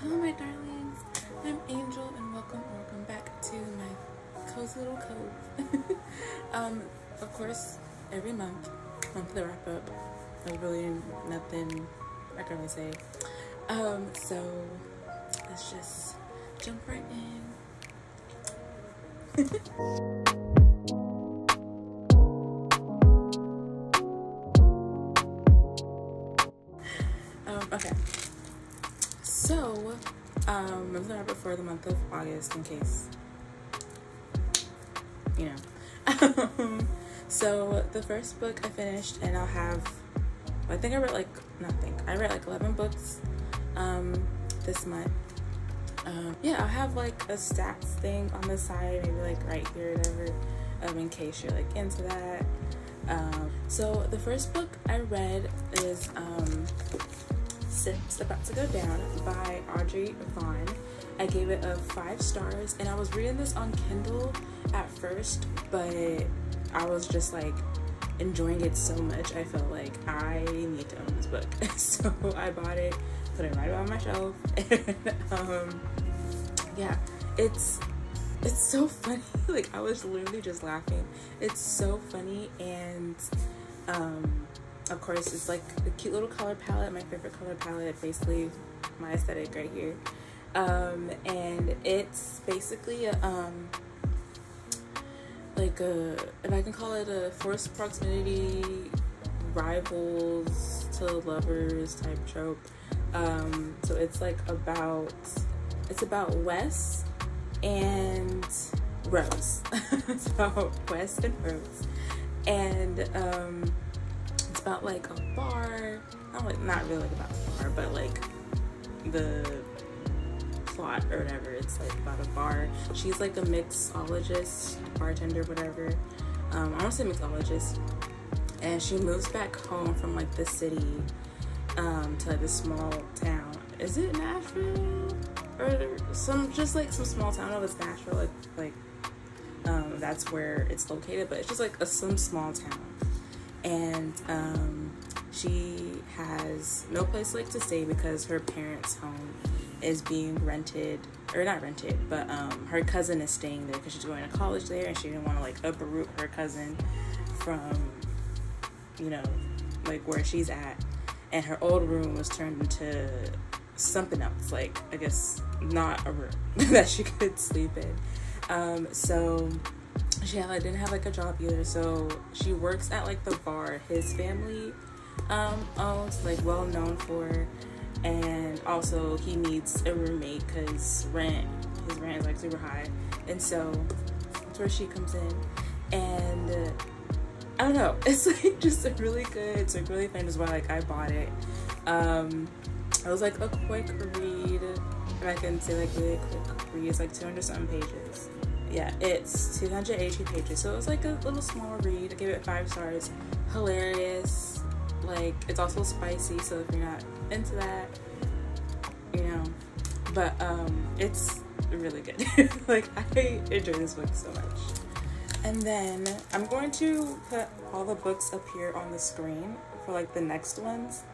Hello my darlings, I'm Angel and welcome back to my cozy little cove. Of course, every monthly wrap up. There's really nothing I can really say. So let's just jump right in. Okay. So, monthly wrap up for the month of August, in case, you know. So the first book I finished, and I'll have, I read like 11 books, this month. Yeah, I'll have like a stats thing on the side, maybe like right here, whatever, in case you're like into that. So the first book I read is, It's About to Go Down by Audrey Vaughn. I gave it 5 stars, and I was reading this on Kindle at first, but I was just like enjoying it so much I felt like I need to own this book. So I bought it, put it right on my shelf, and yeah, it's so funny. Like, I was literally just laughing. It's so funny, and of course, it's like a cute little color palette, my favorite color palette, basically my aesthetic right here. And it's basically like if I can call it a forced proximity, rivals to lovers type trope. So it's like it's about Wes and Rose. It's about Wes and Rose, and it's about like a bar, not really like about a bar, but like the plot or whatever. It's like about a bar. She's like a mixologist, bartender, whatever. I want to say mixologist, and she moves back home from like the city to like this small town. Is it Nashville or some small town? I don't know if it's Nashville, like that's where it's located, but it's just like some small town. And she has no place like to stay because her parents' home is being rented, or not rented, but her cousin is staying there because she's going to college there, and she didn't want to like uproot her cousin from, you know, like where she's at. And her old room was turned into something else, like I guess not a room that she could sleep in. So she didn't have like a job either, so she works at like the bar his family owns, like well known for, and also he needs a roommate because his rent is like super high, and so that's where she comes in. And I don't know, it's like just a really good, it's like really fun. That's why like I bought it. It was like a quick read, if I can say like really quick read. It's like 200 something pages. Yeah, it's 280 pages, so it was like a little small read. I gave it 5 stars. Hilarious. Like, it's also spicy, so if you're not into that, you know, but it's really good. Like, I enjoy this book so much. And then I'm going to put all the books up here on the screen for like the next ones.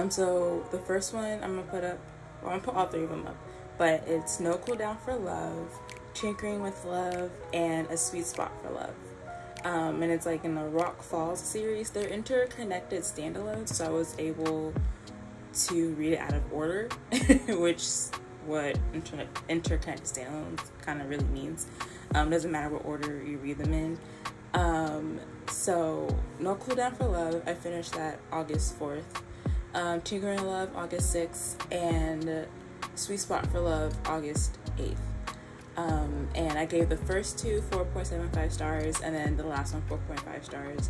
So the first one I'm gonna put up, well, I'm gonna put all 3 of them up, but it's No Cool Down for Love, Tinkering with Love, and A Sweet Spot for Love. And it's like in the Rock Falls series. They're interconnected standalones, so I was able to read it out of order, which is what interconnected standalones kind of really means. Doesn't matter what order you read them in. So No Cool Down for Love, I finished that August 4th. Tinkering with Love, August 6th, and Sweet Spot for Love, August 8th. And I gave the first 2 4.75 stars, and then the last one 4.5 stars.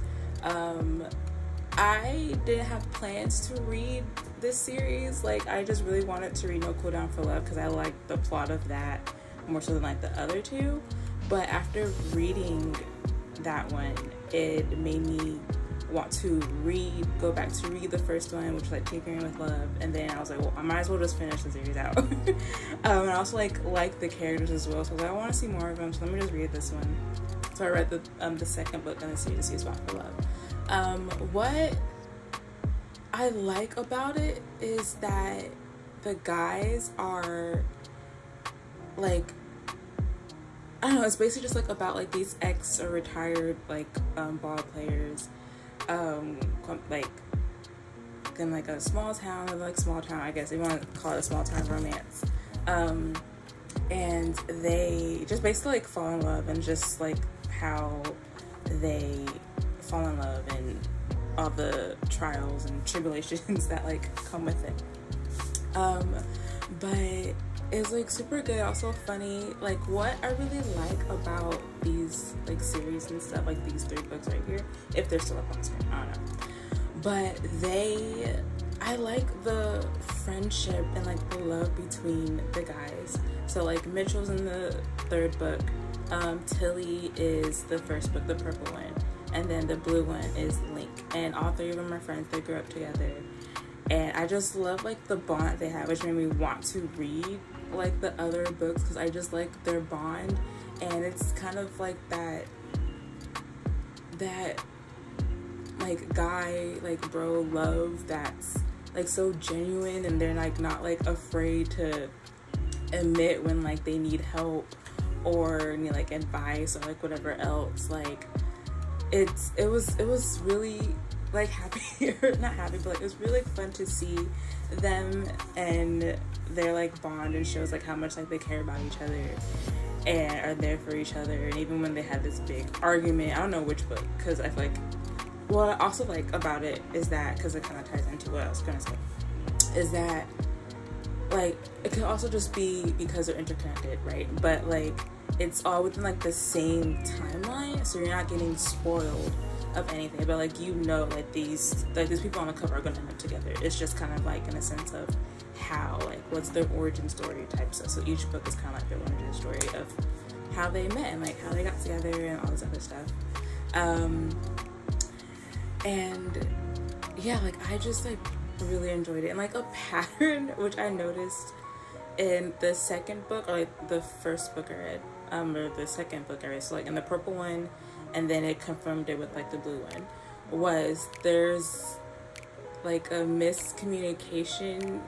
I didn't have plans to read this series. Like, I just really wanted to read No Cool Down for Love because I liked the plot of that more so than like the other 2. But after reading that one, it made me want to go back to read the first one, which was like Tinkering with Love, and then I was like, well, I might as well just finish the series out. And I also like the characters as well, so I want to see more of them, so let me just read this one. So I read the second book in the series, Sweet Spot for Love. What I like about it is that the guys are like, I don't know, it's basically just like about like these ex or retired like ball players, like in like a small town, I guess you want to call it a small town romance, and they just basically like fall in love, and just like how they fall in love and all the trials and tribulations that like come with it. But it's like super good, also funny. Like what I really like about these like series and stuff, like these 3 books right here, if they're still up on the screen, I don't know. But I like the friendship and like the love between the guys. So like Mitchell's in the 3rd book, Tilly is the 1st book, the purple one, and then the blue one is Link. And all 3 of them are friends, they grew up together. And I just love like the bond they have, which made me want to read like the other books, because I just like their bond. And it's kind of like that like guy, like bro love that's like so genuine, and they're like not like afraid to admit when like they need help or need like advice or like whatever else. Like it was really like not happy, but like it was really fun to see them and their like bond, and shows like how much like they care about each other and are there for each other. And even when they had this big argument, I don't know which book, because I feel like what I also like about it is that, because it kind of ties into what I was gonna say, is that like it can also just be because they're interconnected, right? But like it's all within like the same timeline, so you're not getting spoiled of anything. But like, you know, like these people on the cover are gonna end up together. It's just kind of like in a sense of how, like, what's their origin story type stuff. So each book is kind of like their origin story of how they met and like how they got together and all this other stuff. And yeah, like I just like really enjoyed it. And like a pattern which I noticed in the 2nd book, or like the 1st book I read, or the 2nd book I read, so like in the purple one, and then it confirmed it with like the blue one, was there's like a miscommunication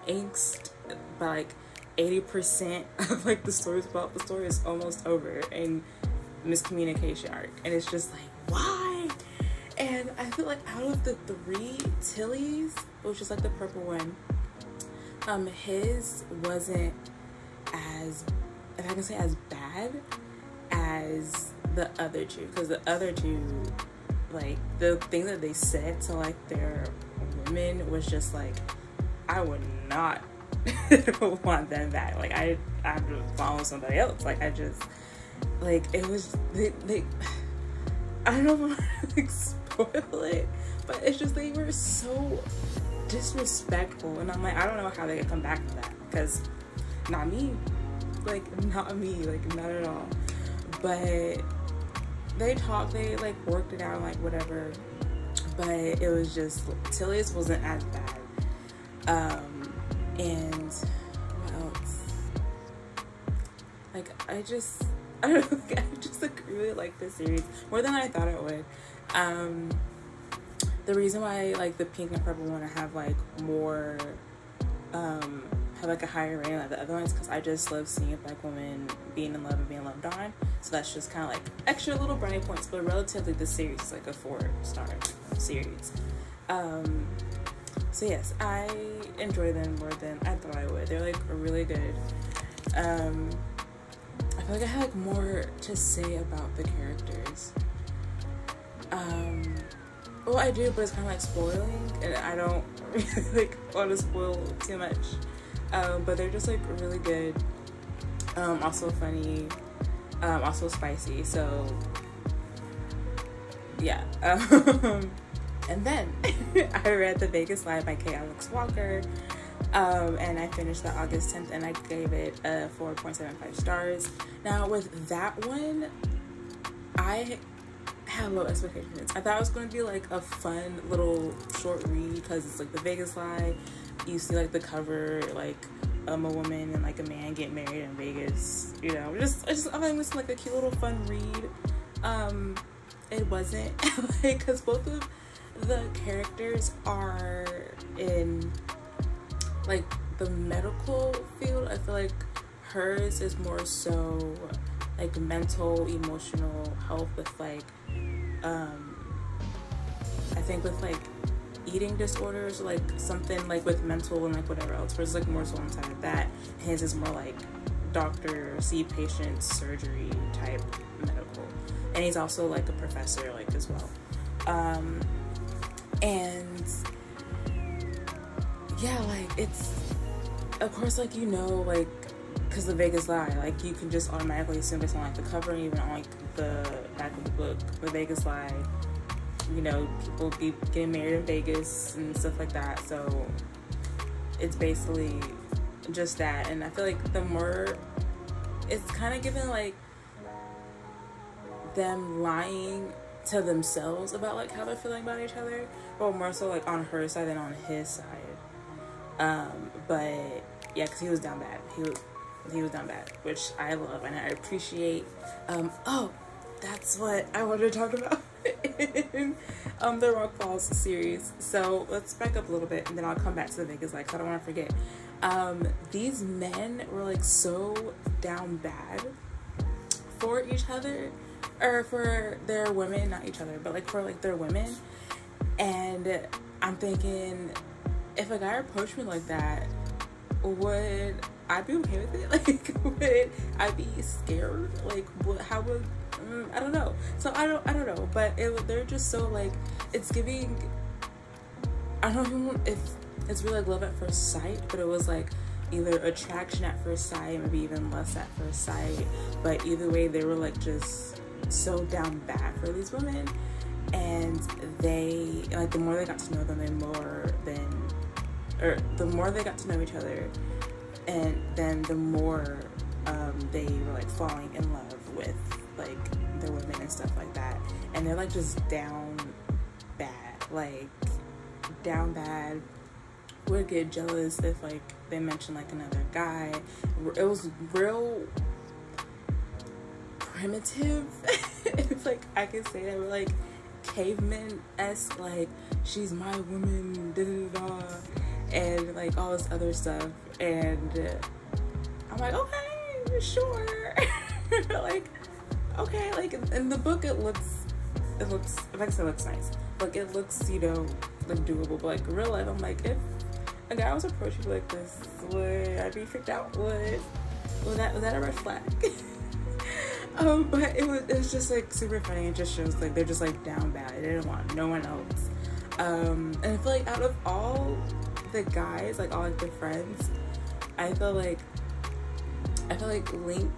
angst by like 80% of like the story is almost over, and miscommunication arc, and it's just like, why? And I feel like out of the 3 Tilly's, which is like the purple one, his wasn't as, if I can say, as bad as the other 2, because the other 2, like the thing that they said to like their women was just like, I would not want them back. Like I have to follow somebody else. Like I just, like it was they I don't know if I want to like spoil it, but it's just they were so disrespectful, and I'm like, I don't know how they could come back from that, because not me, like not at all. But they talked, they like worked it out, like whatever. But it was just, Tilly's wasn't as bad. And what else? Like I don't know, I just like really like this series more than I thought it would. The reason why like the pink and purple one I have like more, have like a higher rating than the other ones, because I just love seeing black women being in love and being loved on. So that's just kind of like extra little brownie points. But relatively, this series is like a 4-star series. So yes, I enjoy them more than I thought I would. They're like really good. I feel like I have like more to say about the characters. Well, I do, but it's kind of like spoiling, and I don't really like want to spoil too much. But they're just like really good. Also funny. Also spicy. So yeah. And then I read The Vegas Lie by K. Alex Walker. And I finished that August 10th, and I gave it a 4.75 stars. Now with that one, I had low expectations. I thought it was going to be like a fun little short read, because it's like The Vegas Lie. You see like the cover, like a woman and like a man get married in Vegas, you know, I just I think it's like a cute little fun read. It wasn't like, because both of the characters are in like the medical field, I feel like hers is more so like mental, emotional health with like I think with like eating disorders, like something like with mental and like whatever else. Hers is like more so on top of that. His is more like doctor, see patients, surgery type medical. And he's also like a professor like as well. And yeah, like it's, of course, like, you know, like, because the Vegas lie, like you can just automatically assume based on like the cover, even on like the back of the book, the Vegas lie, you know, people be getting married in Vegas and stuff like that. So it's basically just that. And I feel like the more, it's kind of given like them lying to themselves about like how they're feeling about each other, but more so like on her side than on his side. But yeah, because he was down bad. He was down bad, which I love and I appreciate. Oh, that's what I wanted to talk about in the Rock Falls series. So let's back up a little bit and then I'll come back to the Vegas lie, because I don't want to forget. These men were like so down bad for each other, or for their women, not each other, but like for like their women. And I'm thinking, if a guy approached me like that, would I be okay with it? Like, would I be scared? Like, how would, I don't know. So I don't know, but they're just so like, it's giving, I don't know if it's really like love at first sight, but it was like either attraction at first sight, maybe even lust at first sight. But either way, they were like just so down bad for these women. And they, like, the more they got to know them, the more they got to know each other, and then the more they were like falling in love with like their women and stuff like that. And they're like just down bad, like down bad. Would get jealous if like they mentioned like another guy. It was real primitive, if like I could say that. We're like caveman-esque, like, she's my woman, da da da, and like all this other stuff. And I'm like, okay, sure. Like, okay, like in the book it looks like I said, it looks nice, like it looks, you know, like doable. But like in real life, I'm like, if a guy was approaching me like this, would I be freaked out? Was that a red flag? But it was just like super funny. It just shows like they're just like down bad. They didn't want no one else. And I feel like out of all the guys, like all like their friends, I feel like Link,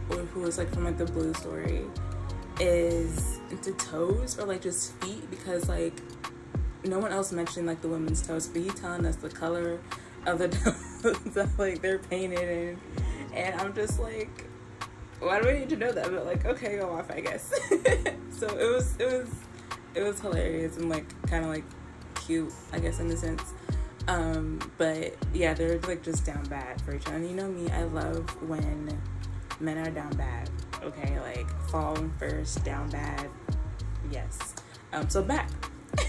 who was like from like the Blue story, is into toes or like just feet, because like no one else mentioned like the women's toes, but he's telling us the color of the toes that like they're painted in, and I'm just like, why do I need to know that? But like, okay, go off, I guess. So it was hilarious and like kind of like cute, I guess, in a sense. But yeah, they're like just down bad for each other. And you know me, I love when men are down bad. Okay, like falling first, down bad. Yes. So back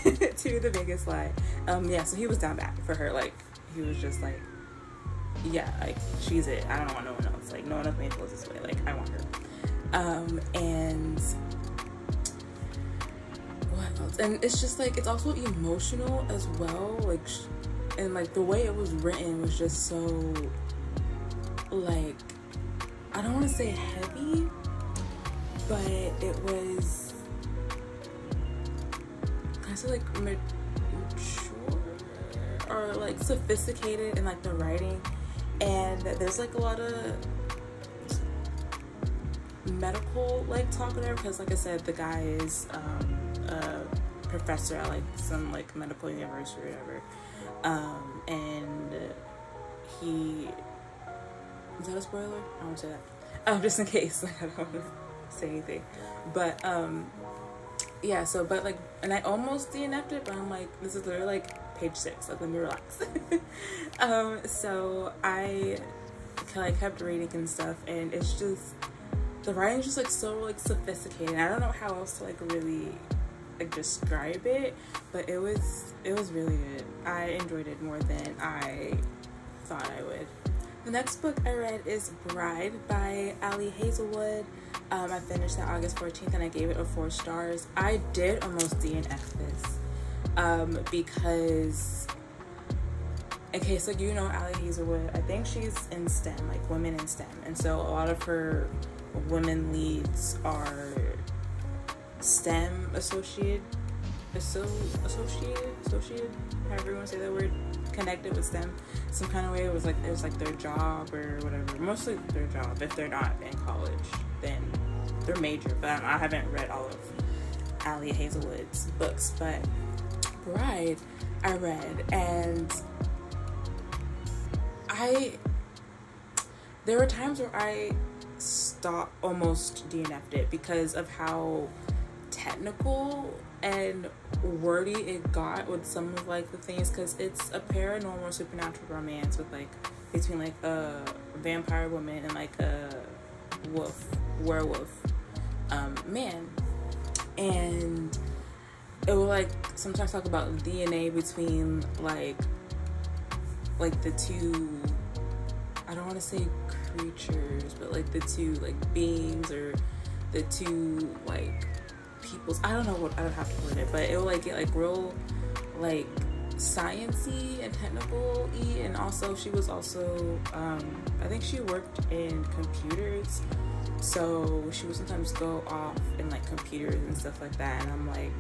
to the Vegas lie. Yeah, so he was down bad for her. Like, he was just like, yeah, like, she's it. I don't want no one else. Like, no one else made clothes this way. Like, I want her. And what else? And it's just like, it's also emotional as well. Like, and like the way it was written was just so, like, I don't want to say heavy, but it was, can I say like mature or like sophisticated in like the writing. And there's like a lot of medical like talk there, because like I said, the guy is a professor at like some like medical university or whatever. And he, is that a spoiler? I won't say that. Just in case, like, I don't want to say anything. But yeah, so but like, and I almost DNF'd it, but I'm like, this is literally like page 6, like, let me relax. So I like kept reading and stuff, and it's just, the writing's just like so like sophisticated. I don't know how else to like really like describe it, but it was really good. I enjoyed it more than I thought I would. The next book I read is Bride by Ali Hazelwood. I finished that August 14th and I gave it a 4 stars. I did almost DNF this because, in case like you know Ali Hazelwood, I think she's in STEM, like women in STEM, and so a lot of her women leads are STEM associated, however you want to say that word, connected with STEM some kind of way. It was like there's like their job or whatever, mostly their job. If they're not in college, then their major. But I haven't read all of Ali Hazelwood's books, but Bride I read, and there were times where I almost DNF'd it because of how technical and wordy it got with some of like the things, because it's a paranormal supernatural romance with like between like a vampire woman and like a werewolf man, and it will like sometimes talk about DNA between like the two, I don't want to say creatures, but like the two like beings or the two like peoples. I don't know what, I don't have to word it, but it will like get like real like sciencey and technical-y. And also she was also I think she worked in computers, so she would sometimes go off in like computers and stuff like that, and I'm like,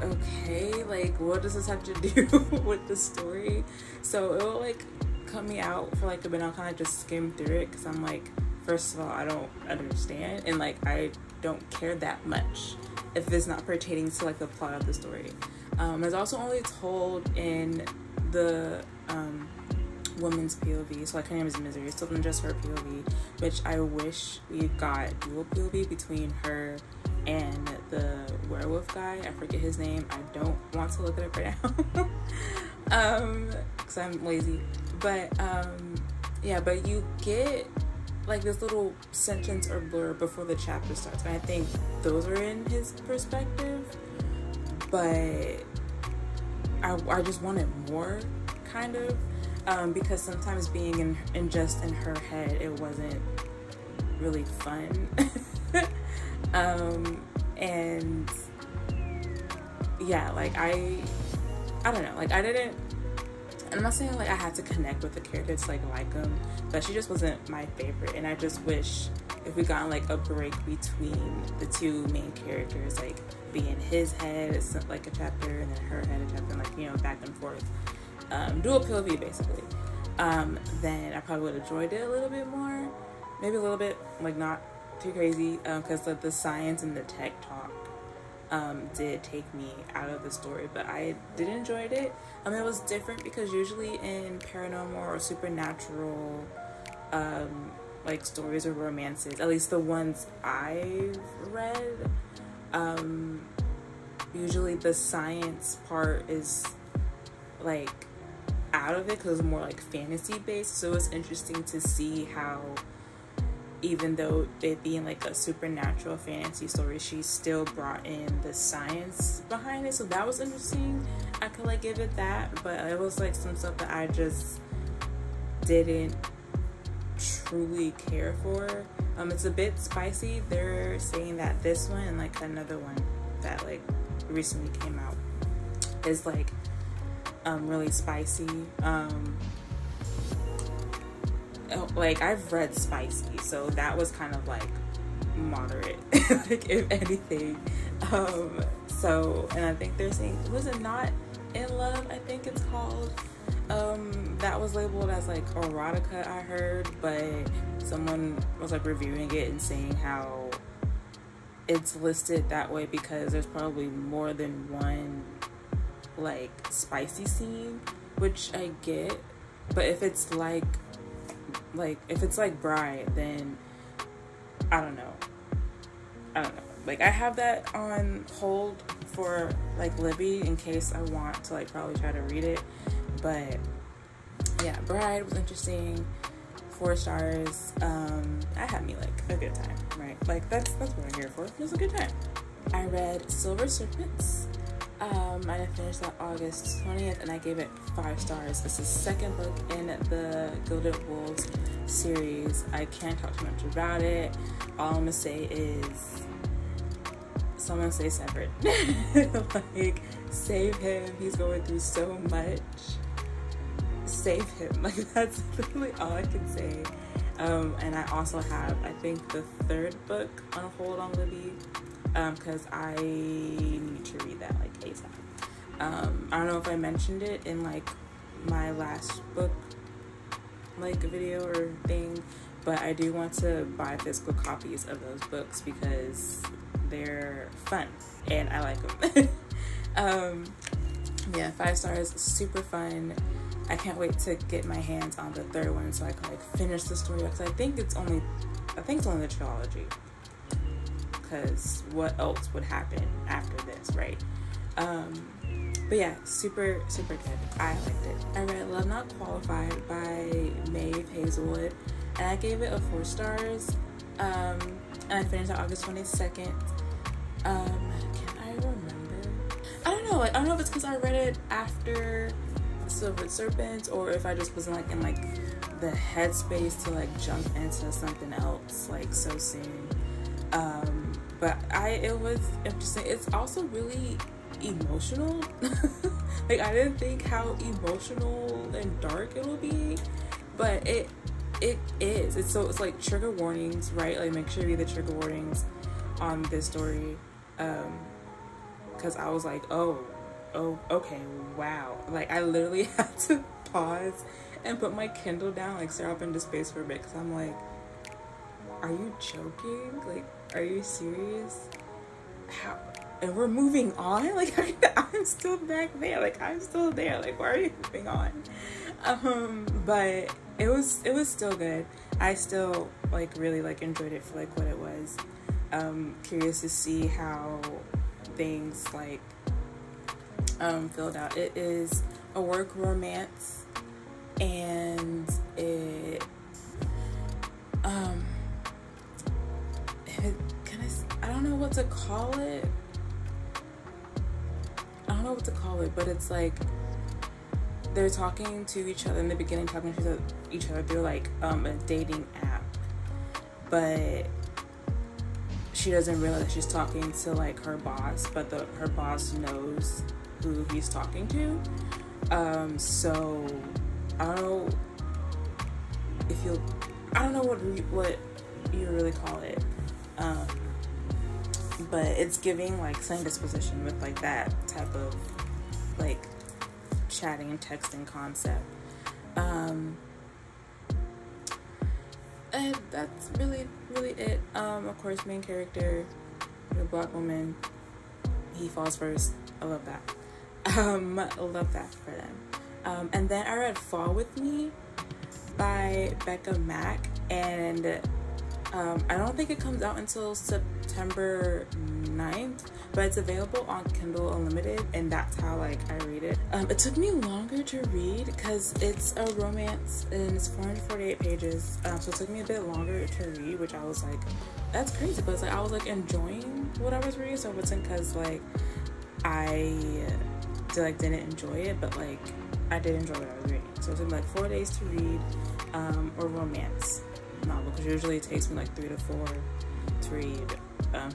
okay, like what does this have to do with the story? So it will like cut me out for like a bit. I'll kind of just skim through it because I'm like, first of all, I don't understand, and like I don't care that much if it's not pertaining to like the plot of the story. It's also only told in the woman's POV, so like her name is Misery. It's told in just her POV, which I wish we got dual POV between her and the werewolf guy. I forget his name. I don't want to look it up right now because I'm lazy. But yeah, but you get like this little sentence or blurb before the chapter starts, and I think those are in his perspective, but I just wanted more, kind of, because sometimes being in just in her head, it wasn't really fun. And yeah, like I don't know, like I'm not saying like I had to connect with the characters to like them, but she just wasn't my favorite, and I just wish if we got like a break between the two main characters, like be in his head, it's like a chapter, and then her head a chapter, and like, you know, back and forth, dual POV basically, then I probably would have enjoyed it a little bit more, maybe a little bit, like not too crazy, because like the science and the tech talk did take me out of the story, but I did enjoy it. It was different because usually in paranormal or supernatural like stories or romances, at least the ones I've read, usually the science part is like out of it because it's more like fantasy based. So it's interesting to see how, even though it being like a supernatural fantasy story, she still brought in the science behind it. So that was interesting. I could like give it that, but it was like some stuff that I just didn't truly care for. It's a bit spicy. They're saying that this one and like another one that like recently came out is like really spicy. Like I've read spicy, so that was kind of like moderate, like if anything. So, and I think they're saying, was it Not in Love, I think it's called, that was labeled as like erotica, I heard, but someone was like reviewing it and saying how it's listed that way because there's probably more than one like spicy scene, which I get, but if it's like if it's like Bride, then I don't know, like I have that on hold for like Libby in case I want to like probably try to read it. But yeah, Bride was interesting, 4 stars. I had me like a good time, right? Like that's what I'm here for. It was a good time. I read Silver Serpents I finished that August 20th, and I gave it 5 stars. It's the second book in the Gilded Wolves series. I can't talk too much about it. All I'm gonna say is, someone say Severed. Like, save him. He's going through so much. Save him. Like, that's literally all I can say. And I also have, I think, the 3rd book on hold on Libby, because I need to read that like ASAP. I don't know if I mentioned it in like my last book like video or thing, but I do want to buy physical copies of those books because they're fun and I like them. Yeah, 5 stars, super fun. I can't wait to get my hands on the 3rd one so I can like finish the story, because I think it's only the trilogy, because what else would happen after this, right? But yeah, super good. I liked it. I read Love Not Qualified by Maeve Hazelwood, and I gave it a 4 stars. And I finished on August 22nd. Can I remember? I don't know. Like, I don't know if it's because I read it after Silver Serpents, or if I just wasn't like in like the headspace to like jump into something else like so soon. But it was interesting. It's also really emotional. Like, I didn't think how emotional and dark it'll be, but it is. It's like trigger warnings, right? Like, make sure you read the trigger warnings on this story, because I was like, oh, okay, wow. Like, I literally had to pause and put my Kindle down, like stare up into space for a bit, because I'm like, are you joking? Like, are you serious? How? And we're moving on? Like, I'm still back there. Like, I'm still there. Like, why are you moving on? But it was still good. I still like really like enjoyed it for like what it was. Curious to see how things like filled out. It is a work romance, and I don't know what to call it. But it's like they're talking to each other in the beginning, talking to each other through like a dating app, but she doesn't realize she's talking to like her boss, but her boss knows who he's talking to. So I don't know what you really call it. But it's giving like same disposition with like that type of like chatting and texting concept. And that's really it. Of course, main character, the Black woman, he falls first. I love that. I love that for them. And then I read Fall With Me by Becca Mack, and I don't think it comes out until September 9th, but it's available on Kindle Unlimited, and that's how like I read it. It took me longer to read because it's a romance and it's 448 pages, so it took me a bit longer to read, which I was like, that's crazy, but it's like I was like enjoying what I was reading, so it wasn't because like I didn't enjoy it, but like I did enjoy what I was reading. So it took me like 4 days to read a romance novel, because usually it takes me like 3 to 4 to read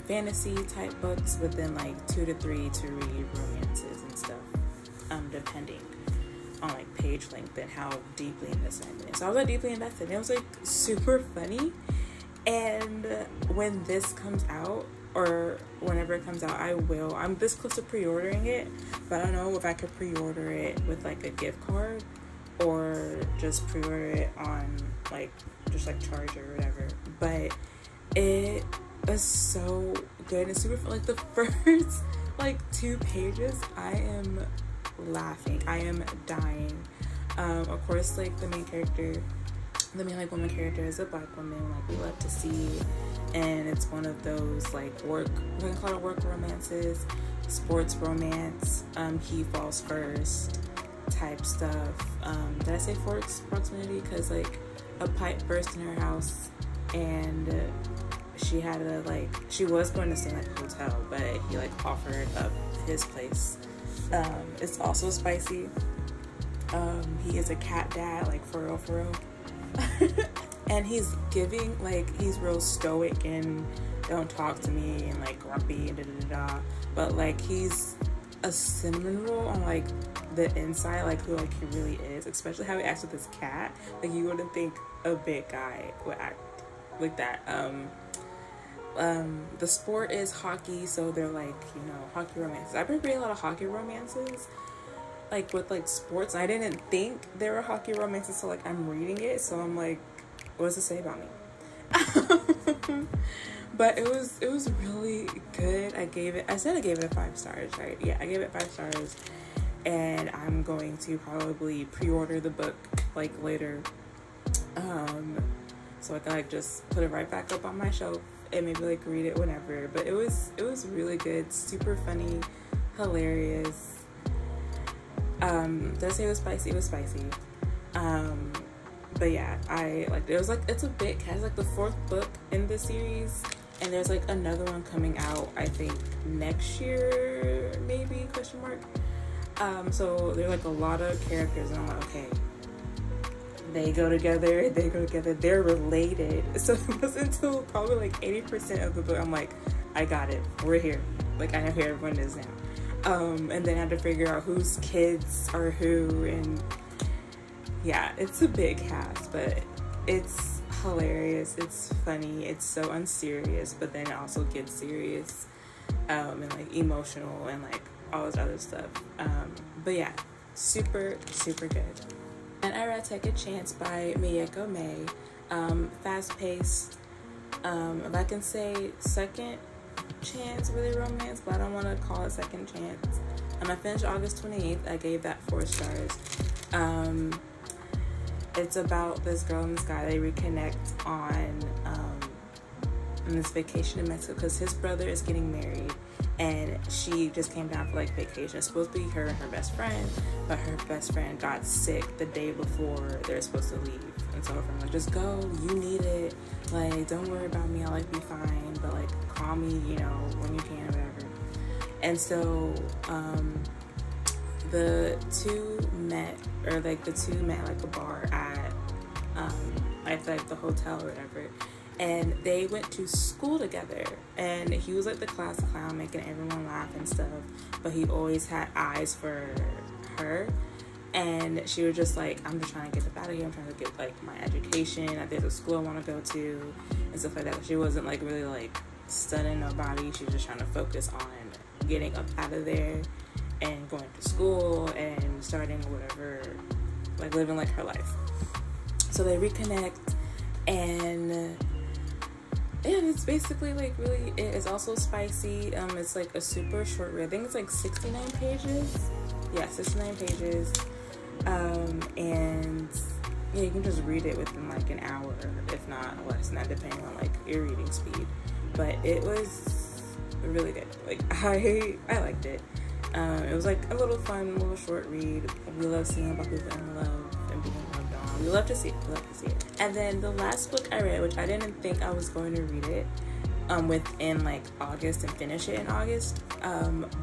fantasy type books, but then like 2 to 3 to read romances and stuff, depending on like page length and how deeply invested I'm in it. So I was like deeply invested, and it was like super funny. And when this comes out, or whenever it comes out, I'm this close to pre-ordering it, but I don't know if I could pre-order it with like a gift card or just pre-order it on like just like Charge or whatever. But it is so good and super fun. Like the first like 2 pages, I am laughing, I am dying. Of course, like the main like woman character is a Black woman, like we love to see, and it's one of those like we can call it work romances, sports romance, he falls first type stuff. Did I say force proximity? Because like a pipe burst in her house, and she had to she was going to stay in like a hotel, but he like offered up his place It's also spicy. He is a cat dad, like for real. And he's giving, like, he's real stoic and don't talk to me and like grumpy and da-da-da-da. But like he's a cinnamon roll on like the inside, like who like he really is, especially how he acts with his cat. Like you wouldn't think a big guy would act like that. The sport is hockey, so they're like, you know, hockey romances. I've been reading a lot of hockey romances, like with like sports. I didn't think there were hockey romances, so like I'm reading it, so I'm like, what does it say about me? But it was really good. I gave it a 5 stars, right? Yeah, I gave it 5 stars, and I'm going to probably pre-order the book like later, so I can like just put it right back up on my shelf and maybe like read it whenever. But it was really good, super funny, hilarious. Did I say it was spicy? It was spicy. But yeah, I like it. Was like, it's a bit, it's like the 4th book in the series, and there's like another one coming out, I think next year, maybe, question mark. So there's like a lot of characters, and I'm like, okay, they go together, they're related. So it wasn't until probably like 80% of the book I'm like, I got it, we're here, like I know who everyone is now. And then I had to figure out whose kids are who, and yeah, it's a big cast, but it's hilarious, it's funny, it's so unserious, but then it also gets serious, and like emotional and like all this other stuff. But yeah, super good. And I read Take a Chance by Miyako May. Fast-paced, if I can say second chance really romance, but I don't want to call it second chance. I finished August 28th. I gave that 4 stars. It's about this girl and this guy. They reconnect on this vacation in Mexico because his brother is getting married, and she just came down for like vacation. It's supposed to be her and her best friend, but her best friend got sick the day before they're supposed to leave, and so her friend was like, just go, you need it, like don't worry about me, I'll like be fine, but like call me, you know, when you can, whatever. And so the two met like a bar at like the hotel or whatever, and they went to school together, and he was like the class clown, making everyone laugh and stuff, but he always had eyes for her, and she was just like, I'm just trying to get up out of here, I'm trying to get like my education, there's a school I want to go to and stuff like that. She wasn't like really like studying nobody, she was just trying to focus on getting up out of there and going to school and starting whatever, like living like her life. So they reconnect, and yeah, it's basically like really, it's also spicy. It's like a super short read. I think it's like 69 pages. Yeah, 69 pages. And yeah, you can just read it within like an hour, if not less, not depending on like your reading speed. But it was really good. Like I liked it. It was like a little fun, little short read. We love seeing about people in love and being loved on. We love to see it. And then the last book I read, which I didn't think I was going to read it within like August and finish it in August,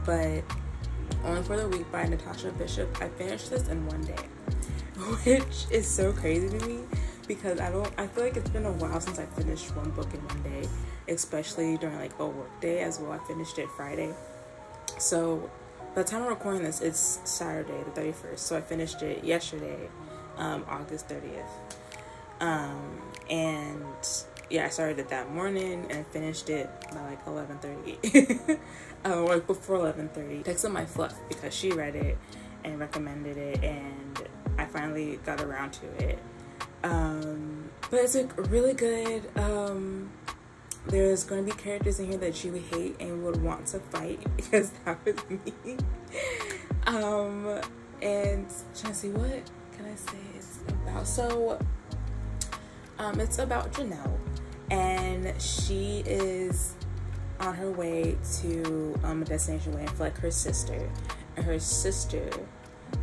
but Only for the Week by Natasha Bishop. I finished this in one day, which is so crazy to me because I feel like it's been a while since I finished one book in one day, especially during like a work day as well. I finished it Friday, so by the time I'm recording this, it's Saturday the 31st, so I finished it yesterday, August 30th. And yeah, I started it that morning and finished it by like 11:30. Like before 11:30. Texted my fluff because she read it and recommended it, and I finally got around to it. But it's like really good. There's going to be characters in here that you would hate and would want to fight, because that was me. And trying to see, what can I say it's about? So it's about Janelle, and she is on her way to a destination wedding for like her sister, and her sister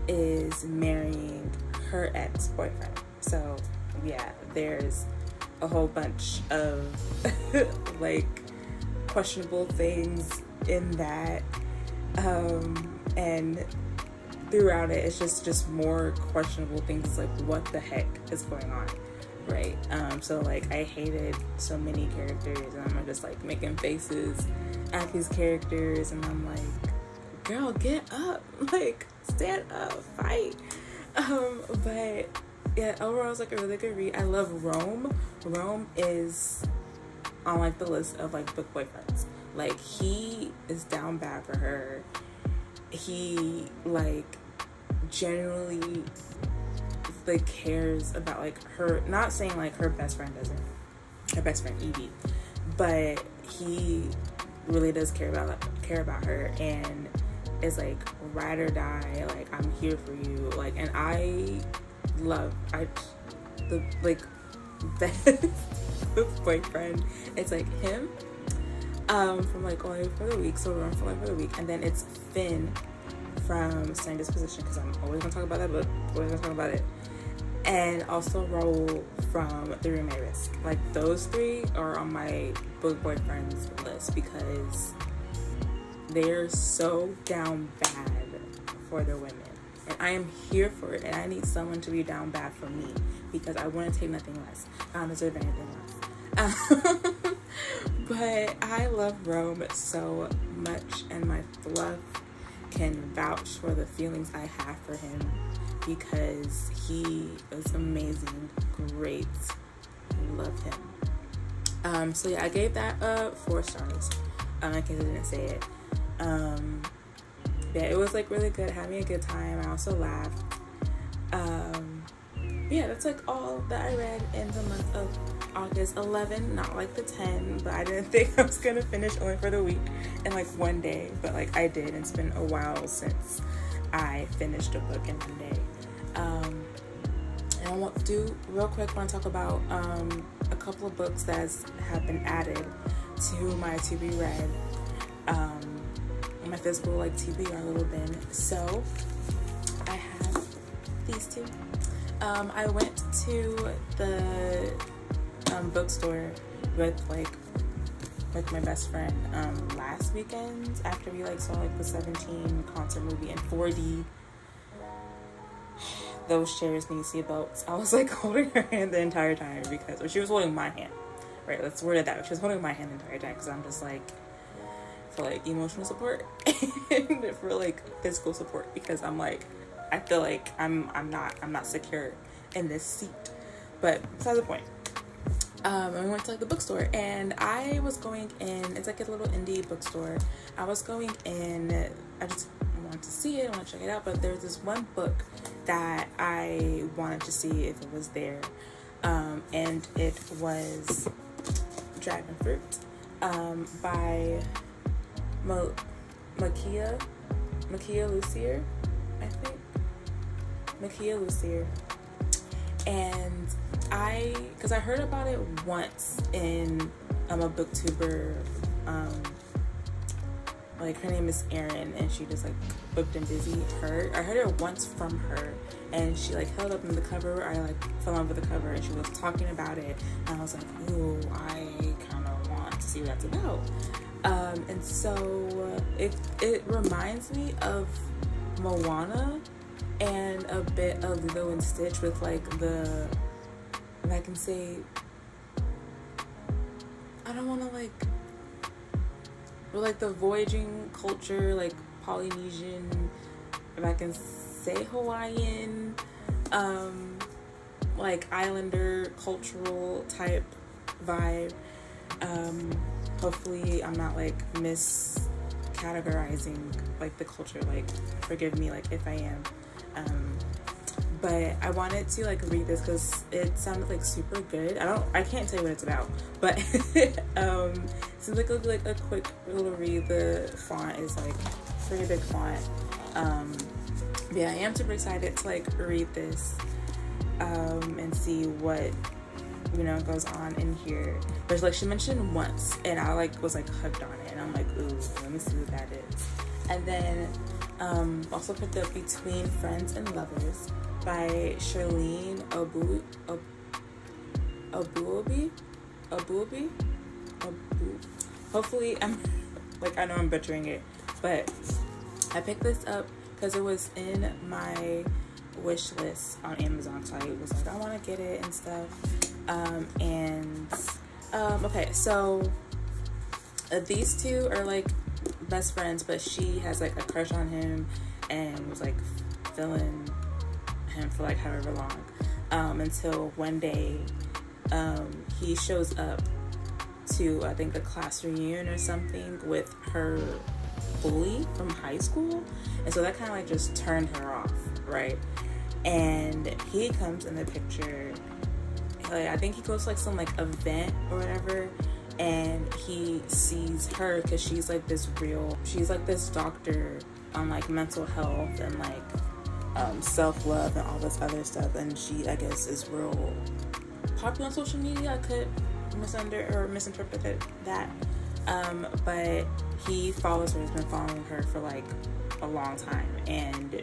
is marrying her ex-boyfriend. So yeah, there's a whole bunch of like questionable things in that, and throughout it, it's just more questionable things, like what the heck is going on, right? So like I hated so many characters, and I'm just like making faces at these characters, and I'm like, girl, get up, like stand up, fight. But yeah, overall it's like a really good read. I love Rome. Rome is on like the list of like book boyfriends. Like he is down bad for her. He like genuinely like cares about like her, not saying like her best friend doesn't, her best friend Evie, but he really does care about her, and is like ride or die, like I'm here for you, like, and I love the like best boyfriend. It's like him from like Only for the Week, so Run for Only for the Week, and then it's Finn from Same Disposition, because I'm always gonna talk about that book, always gonna talk about it, and also Raoul from The Room May Risk. Like those three are on my book boyfriends list because they're so down bad for their women, and I am here for it, and I need someone to be down bad for me because I want to take nothing less. I don't deserve anything less. But I love Rome so much, and my fluff can vouch for the feelings I have for him because he is amazing, great, love him. So yeah, I gave that 4 stars, in case I didn't say it. Yeah, it was like really good, had me a good time. I also laughed. Yeah, that's like all that I read in the month of August. 11, not like the 10, but I didn't think I was gonna finish Only for the Week in like one day, but like I did. It's been a while since I finished a book in one day. And I want to do real quick, I want to talk about a couple of books that have been added to my to be read, my physical like TBR little bin. So I have these two. I went to the bookstore with my best friend last weekend after we like saw like the 17 concert movie in 4D. Those chairs need seatbelts. I was like holding her hand the entire time because she was holding my hand. Right, let's word it that way. She was holding my hand the entire time because I'm just like, for like emotional support and for like physical support, because I'm like, I feel like I'm not secure in this seat. But besides the point. And we went to like the bookstore, and I was going in, it's like a little indie bookstore. I was going in, I just wanted to see it, I want to check it out, but there's this one book that I wanted to see if it was there, and it was Dragon Fruit by Makia Lucier, I think. Makia Lucier. And because I heard about it once in a booktuber, like her name is Erin, and she just like Booked and Busy. I heard it once from her, and she like held up in the cover. I like fell in love with the cover, and she was talking about it, and I was like, ooh, I kind of want to see what that's about. And so it reminds me of Moana and a bit of Lilo and Stitch with like the, if I can say, I don't want to like, but like the voyaging culture, like Polynesian, if I can say Hawaiian, like islander cultural type vibe. Hopefully I'm not like miscategorizing like the culture, like forgive me like if I am. But I wanted to like read this because it sounded like super good. I can't tell you what it's about, but it seems like a quick little read. The font is like pretty big font. Yeah, I am super excited to like read this and see what goes on in here. But like she mentioned once, and I like was like hooked on it, and I'm like, ooh, let me see what that is. And then also picked up Between Friends and Lovers by Charlene Abuobi. Hopefully I'm like, I know I'm butchering it, but I picked this up because it was in my wish list on Amazon, so I was like, I want to get it and stuff. Okay, so these two are like best friends, but she has like a crush on him and was like feeling him for like however long, until one day he shows up to, I think, a class reunion or something with her bully from high school, and so that kind of like just turned her off, right? And he comes in the picture, like, I think he goes to like some like event or whatever, and he sees her because she's like this doctor on like mental health and like self-love and all this other stuff, and she, I guess, is real popular on social media. I could misinterpret that, but he follows her, has been following her for like a long time, and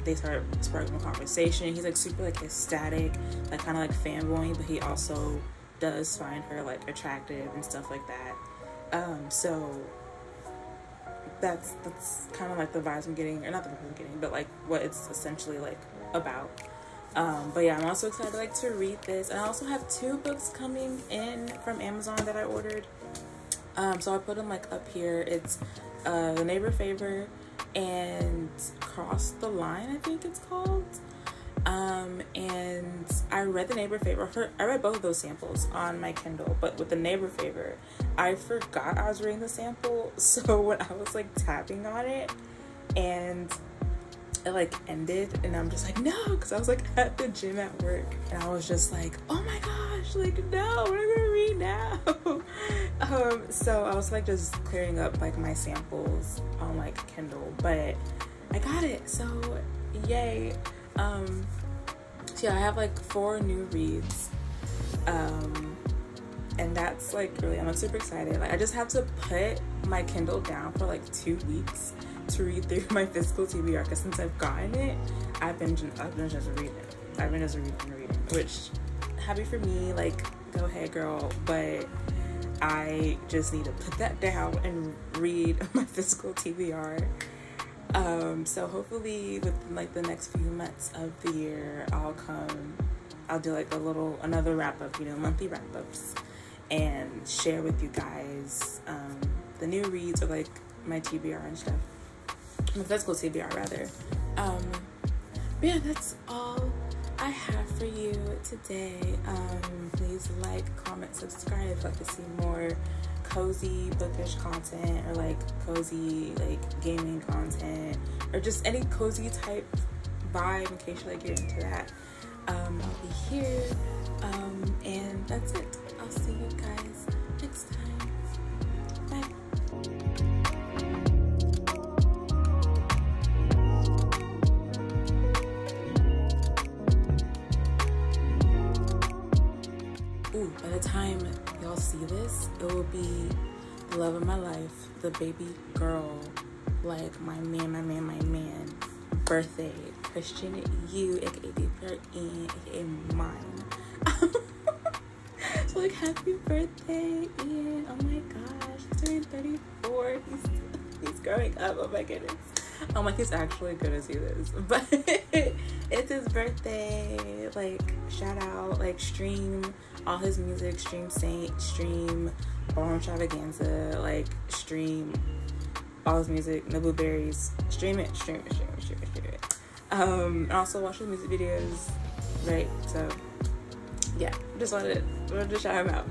they start sparking a conversation. He's like super like ecstatic, like kind of like fanboying, but he also does find her like attractive and stuff like that. So that's kind of like the vibes I'm getting, or not the vibes I'm getting, but like what it's essentially like about. But yeah, I'm also excited like to read this, and I also have 2 books coming in from Amazon that I ordered. So I put them like up here. It's The Neighbor Favor and Cross the Line, I think it's called. And I read The Neighbor Favor. I read both of those samples on my Kindle, but with The Neighbor Favor, I forgot I was reading the sample. So when I was like tapping on it and it like ended, and I'm just like, no, because I was like at the gym at work, and I was just like, oh my gosh, like, no, what am I gonna read now? So I was like just clearing up like my samples on like Kindle, but I got it, so yay. So yeah, I have like 4 new reads, and that's like really, I'm like super excited. Like, I just have to put my Kindle down for like 2 weeks to read through my physical TBR, because since I've gotten it, I've been just reading, which, happy for me, like, go ahead girl, but I just need to put that down and read my physical TBR. So hopefully within like the next few months of the year, I'll do like another wrap up, monthly wrap ups, and share with you guys the new reads, or like my TBR and stuff. My physical TBR rather. But yeah, that's all I have for you today. Please like, comment, subscribe if you'd like to see more cozy bookish content, or like cozy like gaming content, or just any cozy type vibe in case you like get into that. I'll be here, and that's it. I'll see you guys next time. Bye. By the time y'all see this, it will be the love of my life, the baby girl, like my man, birthday, Christian you, aka Ian, aka mine. So like, happy birthday, Ian. Oh my gosh, he's turning 34. He's growing up. Oh my goodness. I'm like, he's actually gonna see this, but it's his birthday. Like, shout out, like, stream all his music, stream Saint, stream Ballroom Extravaganza, like, stream all his music, No Blueberries, stream it. And also watch his music videos, right? So yeah, just wanted to shout him out.